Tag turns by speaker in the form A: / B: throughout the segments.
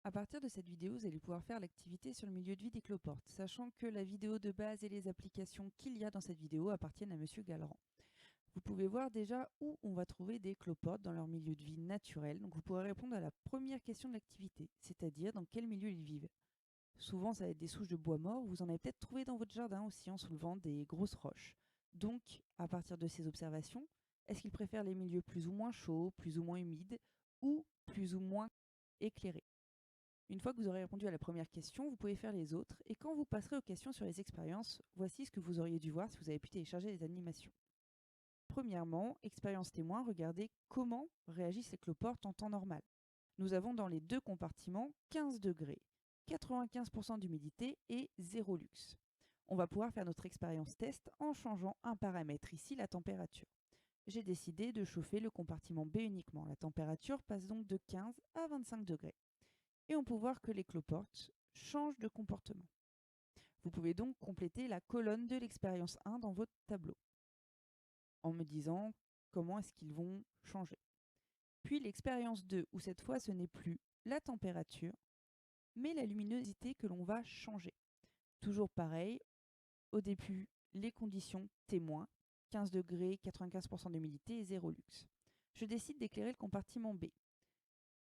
A: À partir de cette vidéo, vous allez pouvoir faire l'activité sur le milieu de vie des cloportes, sachant que la vidéo de base et les applications qu'il y a dans cette vidéo appartiennent à Monsieur Galleran. Vous pouvez voir déjà où on va trouver des cloportes dans leur milieu de vie naturel, donc vous pourrez répondre à la première question de l'activité, c'est-à-dire dans quel milieu ils vivent. Souvent, ça va être des souches de bois mort, vous en avez peut-être trouvé dans votre jardin aussi en soulevant des grosses roches. Donc, à partir de ces observations, est-ce qu'ils préfèrent les milieux plus ou moins chauds, plus ou moins humides, ou plus ou moins éclairés? Une fois que vous aurez répondu à la première question, vous pouvez faire les autres, et quand vous passerez aux questions sur les expériences, voici ce que vous auriez dû voir si vous avez pu télécharger les animations. Premièrement, expérience témoin, regardez comment réagissent les cloportes en temps normal. Nous avons dans les deux compartiments 15 degrés, 95% d'humidité et 0 luxe. On va pouvoir faire notre expérience test en changeant un paramètre, ici la température. J'ai décidé de chauffer le compartiment B uniquement. La température passe donc de 15 à 25 degrés. Et on peut voir que les cloportes changent de comportement. Vous pouvez donc compléter la colonne de l'expérience 1 dans votre tableau en me disant comment est-ce qu'ils vont changer. Puis l'expérience 2 où cette fois ce n'est plus la température mais la luminosité que l'on va changer. Toujours pareil, au début les conditions témoins, 15 degrés, 95% d'humidité et 0 luxe. Je décide d'éclairer le compartiment B.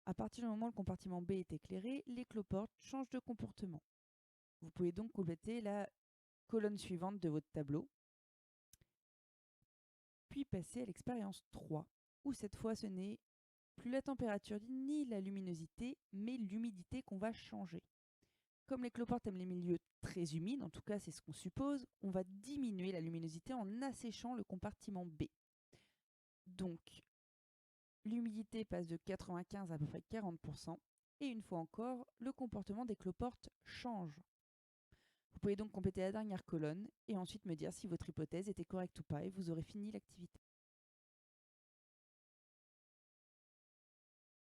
A: À partir du moment où le compartiment B est éclairé, les cloportes changent de comportement. Vous pouvez donc compléter la colonne suivante de votre tableau, puis passer à l'expérience 3, où cette fois ce n'est plus la température ni la luminosité, mais l'humidité qu'on va changer. Comme les cloportes aiment les milieux très humides, en tout cas c'est ce qu'on suppose, on va diminuer la luminosité en asséchant le compartiment B. Donc l'humidité passe de 95 à peu près 40%, et une fois encore, le comportement des cloportes change. Vous pouvez donc compléter la dernière colonne et ensuite me dire si votre hypothèse était correcte ou pas et vous aurez fini l'activité.